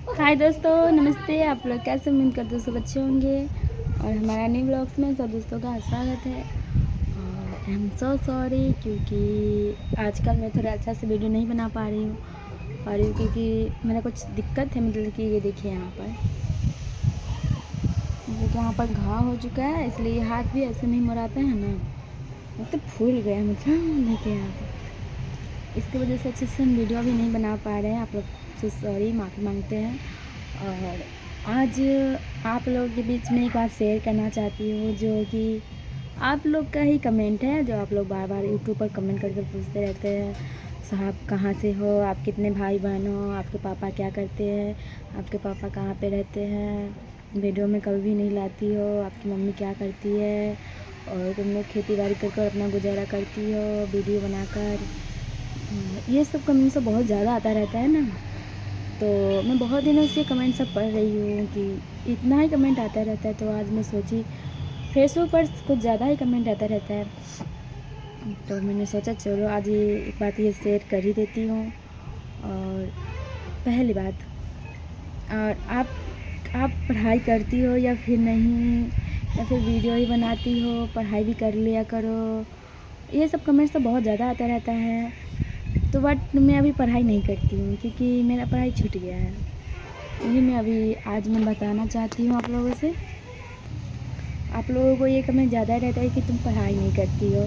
हाय दोस्तों, नमस्ते। आप लोग कैसे? उम्मीद करते हो सब अच्छे होंगे और हमारा न्यू ब्लॉग्स में सब दोस्तों का स्वागत है। और आई एम सो सॉरी क्योंकि आजकल मैं थोड़ा अच्छा से वीडियो नहीं बना पा रही हूँ क्योंकि मेरा कुछ दिक्कत है। मतलब कि ये देखिए यहाँ पर घाव हो चुका है, इसलिए हाथ भी ऐसे नहीं मुड़ाते हैं ना, मतलब फूल गया। मतलब देखिए यहाँ पर इसकी वजह से अच्छे से हम वीडियो भी नहीं बना पा रहे हैं। आप लोग से सॉरी, माफ़ी मांगते हैं। और आज आप लोगों के बीच में एक बात शेयर करना चाहती हूँ, जो कि आप लोग का ही कमेंट है, जो आप लोग बार बार यूट्यूब पर कमेंट करके पूछते रहते हैं, साहब कहाँ से हो, आप कितने भाई बहन हो, आपके पापा क्या करते हैं, आपके पापा कहाँ पे रहते हैं, वीडियो में कभी भी नहीं लाती हो, आपकी मम्मी क्या करती है, और तुम लोग खेती बाड़ी कर अपना गुजारा करती हो वीडियो बनाकर। ये सब कमेंट सब बहुत ज़्यादा आता रहता है ना, तो मैं बहुत दिनों से कमेंट सब पढ़ रही हूँ कि इतना ही कमेंट आता रहता है। तो आज मैं सोची फेसबुक पर कुछ ज़्यादा ही कमेंट आता रहता है, तो मैंने सोचा चलो आज ये एक बात ये शेयर कर ही देती हूँ। और पहली बात, और आप पढ़ाई करती हो या फिर नहीं, या फिर वीडियो ही बनाती हो, पढ़ाई भी कर लिया करो। ये सब कमेंट्स तो बहुत ज़्यादा आता रहता है। तो बट मैं अभी पढ़ाई नहीं करती हूँ क्योंकि मेरा पढ़ाई छूट गया है। यही मैं अभी आज मैं बताना चाहती हूँ आप लोगों से। आप लोगों को ये कमेंट ज़्यादा रहता है कि तुम पढ़ाई नहीं करती हो,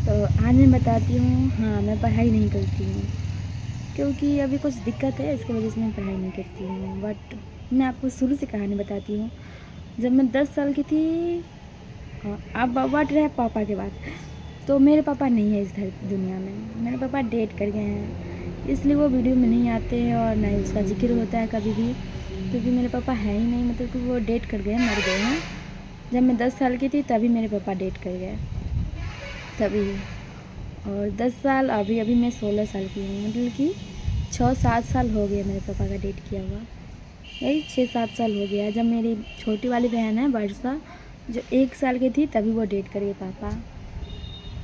तो आज मैं बताती हूँ हाँ मैं पढ़ाई नहीं करती हूँ क्योंकि अभी कुछ दिक्कत है, इसकी वजह से मैं पढ़ाई नहीं करती हूँ। बट मैं आपको शुरू से कहानी बताती हूँ। जब मैं 10 साल की थी, अब बट रहे पापा के बाद, तो मेरे पापा नहीं है इस दुनिया में। मेरे पापा डेट कर गए हैं, इसलिए वो वीडियो में नहीं आते हैं और ना ही उसका जिक्र होता है कभी भी, क्योंकि मेरे पापा है ही नहीं। मतलब कि वो डेट कर गए, मर गए हैं। जब मैं 10 साल की थी तभी मेरे पापा डेट कर गए, तभी। और 10 साल, अभी अभी मैं 16 साल की हूँ, मतलब कि 6-7 साल हो गए मेरे पापा का डेट किया हुआ। यही 6-7 साल हो गया। जब मेरी छोटी वाली बहन है वर्षा, जो 1 साल की थी, तभी वो डेट कर गए पापा।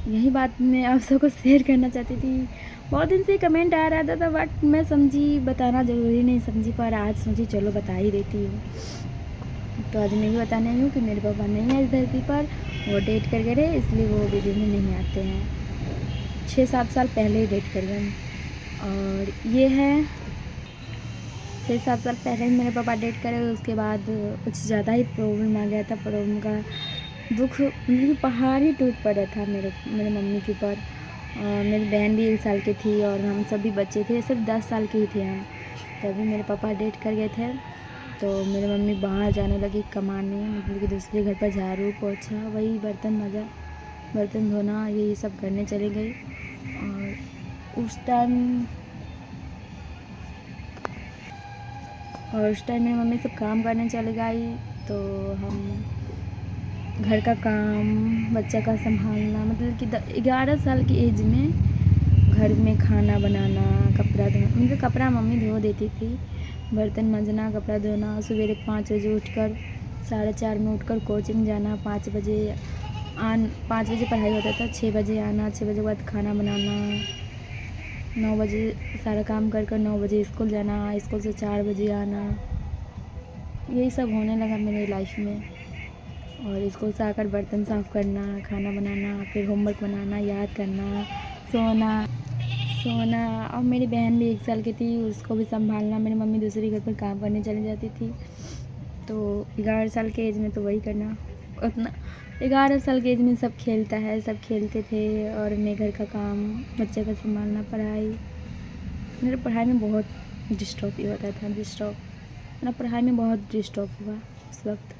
यही बात मैं आप सबको शेयर करना चाहती थी। बहुत दिन से कमेंट आ रहा था बट मैं समझी बताना ज़रूरी नहीं समझी, पर आज सोची चलो बता ही देती हूँ। तो आज मैं ही बताने आई हूँ कि मेरे पापा नहीं है इस धरती पर, वो डेट कर गए, इसलिए वो वीडियो में नहीं आते हैं। 6-7 साल पहले ही डेट कर गए। और ये है 6-7 साल पहले ही मेरे पापा डेट करे। उसके बाद कुछ ज़्यादा ही प्रॉब्लम आ गया था। प्रॉब्लम का दुख मतलब पहाड़ ही टूट पड़ा था मेरे मेरे मम्मी के ऊपर। मेरी बहन भी 1 साल की थी और हम सभी बच्चे थे, सिर्फ 10 साल के ही थे हम। तभी मेरे पापा डेट कर गए थे, तो मेरी मम्मी बाहर जाने लगी कमाने, मतलब कि दूसरे घर पर झाड़ू पोछा, वही बर्तन धोना, यही सब करने चली गई। और उस टाइम मेरी मम्मी सब काम करने चली गई, तो हम घर का काम, बच्चा का संभालना, मतलब कि 11 साल की एज में घर में खाना बनाना, कपड़ा धोना, मतलब कपड़ा मम्मी धो देती थी, बर्तन मांजना, कपड़ा धोना, सवेरे 5 बजे उठकर 4:30 में उठकर कोचिंग जाना, 5 बजे पढ़ाई होता था, 6 बजे आना, 6 बजे के बाद खाना बनाना, 9 बजे सारा काम कर 9 बजे स्कूल जाना, स्कूल से 4 बजे आना। यही सब होने लगा मेरी लाइफ में। और स्कूल से आकर बर्तन साफ़ करना, खाना बनाना, फिर होमवर्क बनाना, याद करना, सोना। और मेरी बहन भी 1 साल की थी, उसको भी संभालना। मेरी मम्मी दूसरी घर पर काम करने चली जाती थी, तो 11 साल के एज में तो वही करना। उतना 11 साल के एज में सब खेलता है, सब खेलते थे, और मैं घर का काम, बच्चे का संभालना, पढ़ाई। मेरे पढ़ाई में बहुत डिस्टर्ब ही होता था, मेरा पढ़ाई में बहुत डिस्टर्ब हुआ उस वक्त।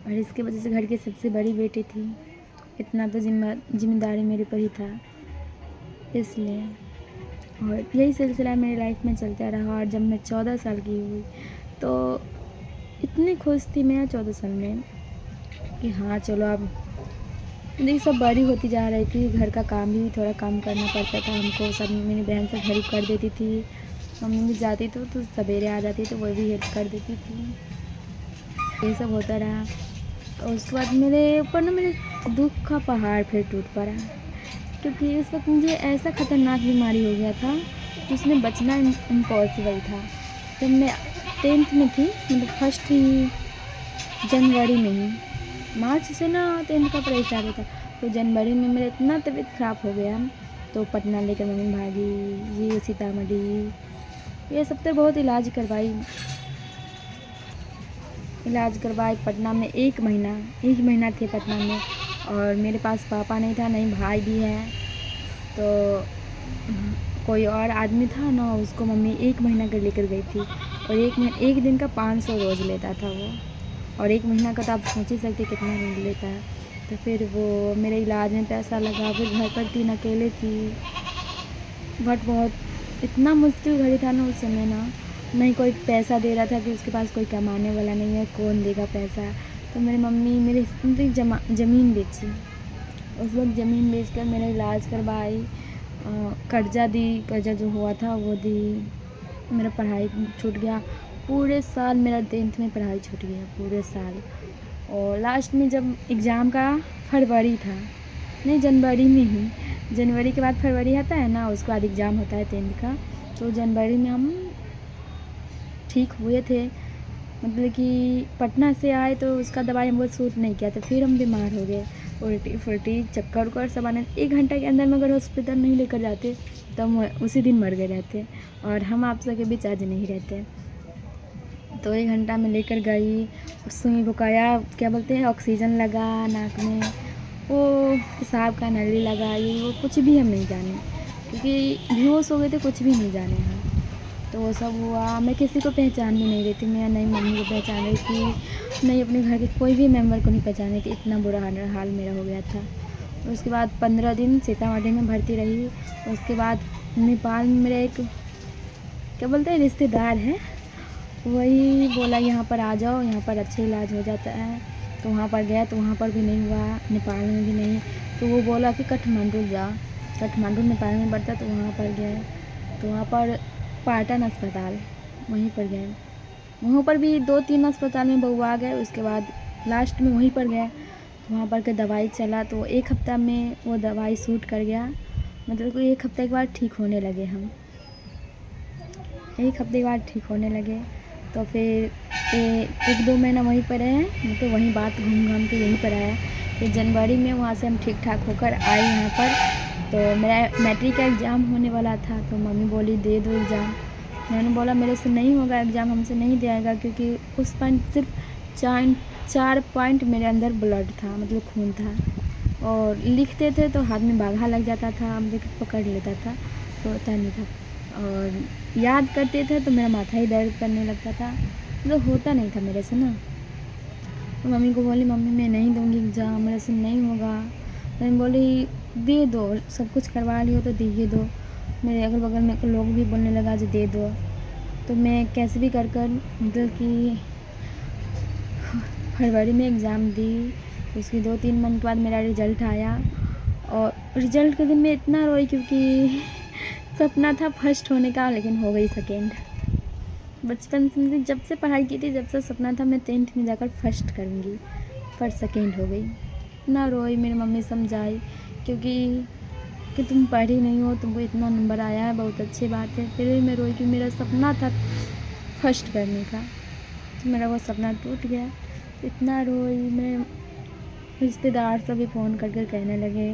और इसकी वजह से घर की सबसे बड़ी बेटी थी, इतना तो जिम्मेदारी मेरे पर ही था, इसलिए। और यही सिलसिला मेरी लाइफ में चलता रहा। और जब मैं 14 साल की हुई, तो इतनी खुश थी मैं 14 साल में कि हाँ चलो अब देखिए सब बड़ी होती जा रही थी। घर का काम भी थोड़ा काम करना पड़ता था हमको, सब मेरी बहन सब हेल्प कर देती थी। मम्मी भी जाती तो सवेरे आ जाती, तो वो भी हेल्प कर देती थी। ये सब होता रहा। और उसके बाद मेरे ऊपर ना मेरे दुख का पहाड़ फिर टूट पड़ा, क्योंकि उस वक्त मुझे ऐसा ख़तरनाक बीमारी हो गया था जिसमें बचना इम्पॉसिबल था। जब मैं 10th में थी, मतलब फर्स्ट ही जनवरी में ही, मार्च से ना 10th का पढ़ाई स्टार्ट होता, तो जनवरी में मेरा इतना तबीयत ख़राब हो गया, तो पटना लेकर मम्मी भागी, ये सीतामढ़ी, ये सब तो बहुत इलाज करवाए पटना में। एक महीना थे पटना में, और मेरे पास पापा नहीं था, नहीं भाई भी है, तो कोई और आदमी था ना, उसको मम्मी 1 महीना का लेकर गई थी, और एक दिन का 500 रोज़ लेता था वो, और 1 महीना का तो आप सोच ही सकते कितना लेता है। तो फिर वो मेरे इलाज में पैसा लगा, फिर घर पर 3 अकेले थी, बट बहुत इतना मुश्किल घड़ी था ना उस समय ना, नहीं कोई पैसा दे रहा था कि उसके पास कोई कमाने वाला नहीं है, कौन देगा पैसा। तो मेरी मम्मी मेरे ज़मीन बेची, उस वक्त ज़मीन बेचकर मेरा इलाज करवाई, कर्जा जो हुआ था वो दी, मेरा पढ़ाई छूट गया पूरे साल, मेरा 10th में पढ़ाई छूट गया पूरे साल। और लास्ट में जब एग्ज़ाम का फरवरी था, नहीं जनवरी में ही, जनवरी के बाद फरवरी आता है ना, उसके बाद एग्ज़ाम होता है 10th का, तो जनवरी में हम ठीक हुए थे, मतलब कि पटना से आए तो उसका दवाई हमको सूट नहीं किया, तो फिर हम बीमार हो गए, उल्टी चक्कर उक्कर सब आने। 1 घंटा के अंदर में अगर हॉस्पिटल नहीं लेकर जाते तो हम उसी दिन मर गए रहते, और हम आप सबके बीच आज नहीं रहते। तो 1 घंटा में लेकर गई, सुई रुकाया, क्या बोलते हैं, ऑक्सीजन लगा नाक में, वो पेशाब का नली लगाई, वो कुछ भी हम नहीं जाने, क्योंकि बेहोश हो गए थे, कुछ भी नहीं जाने हम। तो वो सब हुआ, मैं किसी को पहचान भी नहीं रही थी, मैं नहीं मम्मी को पहचान रही थी, नहीं अपने घर के कोई भी मेम्बर को नहीं पहचान रही थी, इतना बुरा हाल मेरा हो गया था। उसके बाद 15 दिन सीतामढ़ी में भर्ती रही। उसके बाद नेपाल में मेरा एक, क्या बोलते हैं, रिश्तेदार है, वही बोला यहाँ पर आ जाओ, यहाँ पर अच्छा इलाज हो जाता है। तो वहाँ पर गया तो वहाँ पर भी नहीं हुआ, नेपाल में भी नहीं। तो वो बोला कि काठमांडू जा, काठमांडू नेपाल में पड़ता, तो वहाँ पर गए। तो वहाँ पर पाटन अस्पताल, वहीं पर गए, वहाँ पर भी 2-3 अस्पताल में बउआ गए। उसके बाद लास्ट में वहीं पर गए, तो वहाँ पर के दवाई चला, तो 1 हफ्ता में वो दवाई सूट कर गया, मतलब कि 1 हफ्ते के बाद ठीक होने लगे हम, 1 हफ्ते के बाद ठीक होने लगे। तो फिर 1-2 महीना वहीं पर रहे, मतलब वहीं बात घूम घाम के यहीं पर आया। फिर जनवरी में वहाँ से हम ठीक ठाक होकर आए यहाँ पर। तो मेरा मैट्रिक का एग्ज़ाम होने वाला था, तो मम्मी बोली दे दो एग्ज़ाम। मैंने बोला मेरे से नहीं होगा एग्ज़ाम, हमसे नहीं दिया, क्योंकि उस पॉइंट सिर्फ 4 पॉइंट मेरे अंदर ब्लड था, मतलब खून था, और लिखते थे तो हाथ में बाघा लग जाता था, देख पकड़ लेता था, तो होता नहीं था, और याद करते थे तो मेरा माथा ही दर्द करने लगता था, मतलब होता नहीं था मेरे से ना। तो मम्मी को बोली मम्मी मैं नहीं दूँगी एग्ज़ाम, मेरे से नहीं होगा। मम्मी बोली दे दो, सब कुछ करवा लियो तो दे दो। मेरे अगल बगल में लोग भी बोलने लगा जो दे दो। तो मैं कैसे भी कर मतलब कि फरवरी में एग्ज़ाम दी। उसके 2-3 मंथ के बाद मेरा रिज़ल्ट आया, और रिज़ल्ट के दिन मैं इतना रोई, क्योंकि सपना था फर्स्ट होने का, लेकिन हो गई सेकेंड। बचपन से जब से पढ़ाई की थी, जब से सपना था मैं 10th में जाकर फर्स्ट करूँगी, पर सेकेंड हो गई। इतना रोई, मेरी मम्मी समझाई, क्योंकि तुम पढ़ी नहीं हो, तुमको इतना नंबर आया है, बहुत अच्छी बात है। फिर भी मैं रोई कि मेरा सपना था फर्स्ट करने का, तो मेरा वो सपना टूट गया। इतना रोई, मेरे रिश्तेदार सभी फ़ोन करके कहने लगे,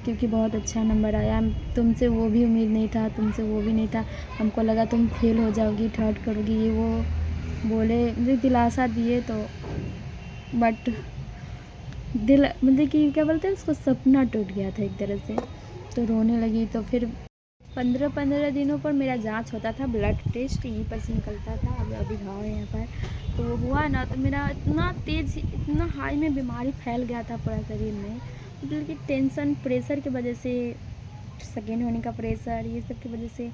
क्योंकि बहुत अच्छा नंबर आया, तुमसे वो भी उम्मीद नहीं था, तुमसे वो भी नहीं था, हमको लगा तुम फेल हो जाओगी, थर्ड करोगी, ये वो बोले, मुझे दिलासा दिए। तो बट दिल, मतलब कि क्या बोलते हैं उसको, सपना टूट गया था एक तरह से, तो रोने लगी। तो फिर 15 दिनों पर मेरा जांच होता था, ब्लड टेस्ट यहीं पर से निकलता था, अभी घाव है यहाँ पर। तो वो हुआ ना, तो मेरा इतना तेज़, इतना हाई में बीमारी फैल गया था पूरा शरीर में, मतलब कि टेंशन प्रेशर की वजह से, सेकेंड होने का प्रेशर, ये सब की वजह से।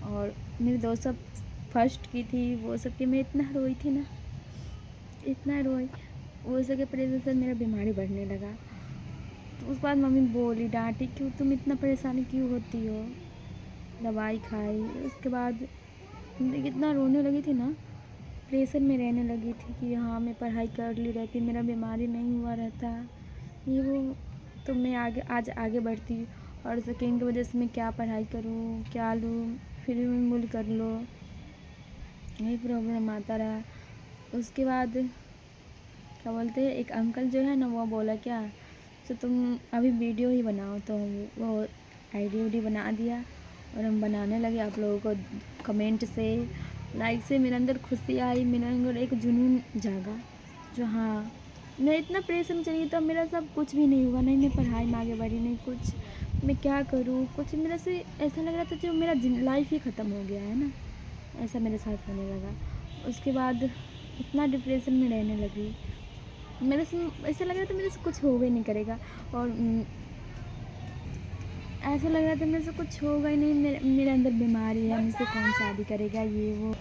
और मेरी दोस्त सब फर्स्ट की थी, वो सब की मैं इतना रोई थी ना, इतना रोई, वो सब के प्रेशर से मेरा बीमारी बढ़ने लगा। तो उसके बाद मम्मी बोली, डांटी, क्यों तुम इतना परेशानी क्यों होती हो, दवाई खाई। उसके बाद इतना रोने लगी थी ना, प्रेशर में रहने लगी थी कि हाँ मैं पढ़ाई कर ली रहती, मेरा बीमारी नहीं हुआ रहता, ये वो। तो मैं आज आगे बढ़ती, और सेकेंड की वजह से मैं क्या पढ़ाई करूँ, क्या लूँ, फिर भी मैं बोली कर लो, वही प्रॉब्लम आता रहा। उसके बाद क्या बोलते हैं, एक अंकल जो है ना वो बोला क्या, तो तुम अभी वीडियो ही बनाओ, तो वो आईडी उडी बना दिया और हम बनाने लगे। आप लोगों को कमेंट से, लाइक से मेरे अंदर खुशी आई, मेरे अंदर एक जुनून जागा जो हाँ मैं इतना प्रेशर में चली, तो मेरा सब कुछ भी नहीं हुआ, नहीं मैं पढ़ाई में आगे बढ़ी, नहीं कुछ, मैं क्या करूँ, कुछ मेरा से ऐसा लग रहा था जो मेरा लाइफ ही ख़त्म हो गया है ना, ऐसा मेरे साथ होने लगा। उसके बाद इतना डिप्रेशन में रहने लगी, मेरे से ऐसा लग रहा था मेरे से कुछ हो भी नहीं करेगा, और ऐसा लग रहा था मेरे से कुछ होगा ही नहीं, मेरे अंदर बीमारी है, मुझसे कौन शादी करेगा, ये वो,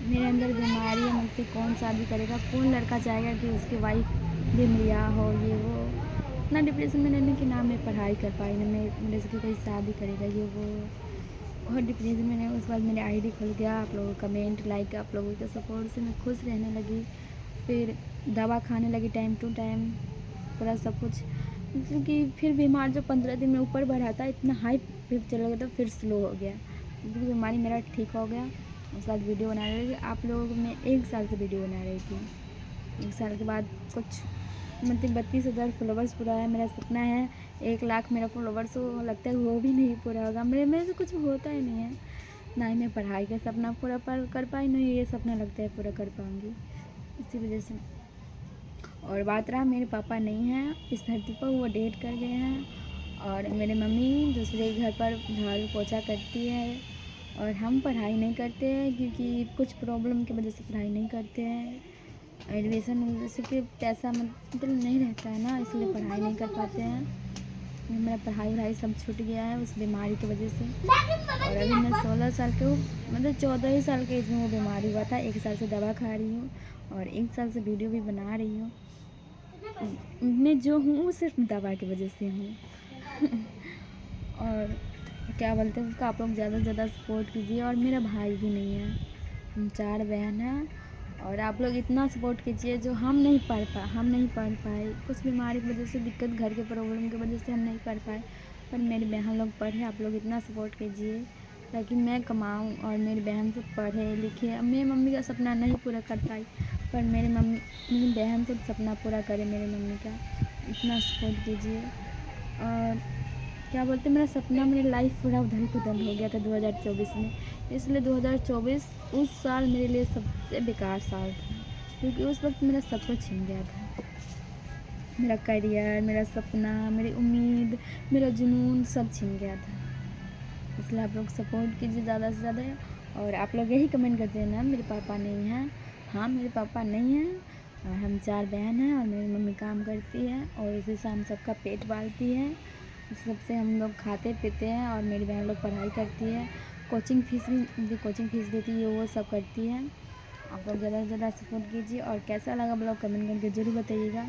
मेरे अंदर बीमारी है, मुझसे कौन शादी करेगा, कौन लड़का चाहेगा कि उसकी वाइफ बीमारियाँ हो, ये वो। इतना डिप्रेशन में रहने कि ना मैं पढ़ाई कर पाई, ना मेरे से कोई शादी करेगा, ये वो, बहुत डिप्रेशन में। उसके बाद मेरे आईडी खुल गया, आप लोगों का कमेंट लाइक, आप लोगों के सपोर्ट से मैं खुश रहने लगी। फिर दवा खाने लगी टाइम टू टाइम, पूरा सब कुछ, क्योंकि फिर बीमार जो 15 दिन में ऊपर बढ़ा था, इतना हाई फिर चला गया, तो फिर स्लो हो गया, क्योंकि बीमारी मेरा ठीक हो गया। उसके बाद वीडियो बनाने लगी। आप लोगों को मैं 1 साल से वीडियो बना रही थी, 1 साल के बाद कुछ मतलब 32,000 फॉलोवर्स पूरा है। मेरा सपना है 1 लाख मेरा फॉलोवर्स हो, लगता है वो भी नहीं पूरा होगा, मेरे से कुछ होता ही नहीं है, ना ही मैं पढ़ाई का सपना पूरा कर पाई, नहीं ये सपना लगता है पूरा कर पाऊँगी, इसी वजह से। और बात रहा मेरे पापा नहीं हैं इस धरती पर, वो डेट कर गए हैं, और मेरे मम्मी दूसरे घर पर झाड़ू पोछा करती है, और हम पढ़ाई नहीं करते हैं, क्योंकि कुछ प्रॉब्लम की वजह से पढ़ाई नहीं करते हैं। एडमिशन से पैसा मतलब नहीं रहता है ना, इसलिए पढ़ाई नहीं कर पाते हैं। मेरा पढ़ाई वढ़ाई सब छूट गया है उस बीमारी की वजह से। और अभी मैं 16 साल के हूँ, मतलब 14 ही साल के एज में वो बीमारी हुआ था। 1 साल से दवा खा रही हूँ और 1 साल से वीडियो भी बना रही हूँ। मैं जो हूँ सिर्फ दवा की वजह से हूँ। और क्या बोलते हैं उसका, आप लोग ज़्यादा से ज़्यादा सपोर्ट कीजिए। और मेरा भाई भी नहीं है, हम 4 बहन हैं, और आप लोग इतना सपोर्ट कीजिए। जो हम नहीं पढ़ पाए, कुछ बीमारी की वजह से, दिक्कत घर के प्रॉब्लम की वजह से हम नहीं पढ़ पाए, पर मेरी बहन लोग पढ़े। आप लोग इतना सपोर्ट कीजिए ताकि मैं कमाऊँ और मेरी बहन सब पढ़े लिखे। मेरी मम्मी का सपना नहीं पूरा कर पाई, पर मेरी बहन सब सपना पूरा करे मेरी मम्मी का, इतना सपोर्ट कीजिए। और क्या बोलते हैं, मेरा सपना, मेरी लाइफ पूरा उधल पुधल हो गया था 2024 में, इसलिए 2024 उस साल मेरे लिए सबसे बेकार साल था, क्योंकि उस वक्त मेरा सब कुछ छिन गया था। मेरा करियर, मेरा सपना, मेरी उम्मीद, मेरा जुनून सब छिन गया था। इसलिए आप लोग सपोर्ट कीजिए ज़्यादा से ज़्यादा। और आप लोग यही कमेंट करते हैं ना मेरे पापा नहीं हैं, हाँ मेरे पापा नहीं हैं, हम 4 बहन हैं, और मेरी मम्मी काम करती है, और उसी से हम सबका पेट पालती है, सबसे हम लोग खाते पीते हैं, और मेरी बहन लोग पढ़ाई करती है, कोचिंग फीस देती है, वो सब करती है। आप लोग ज़्यादा से ज़्यादा सपोर्ट कीजिए। और कैसा लगा ब्लॉग कमेंट करके ज़रूर बताइएगा।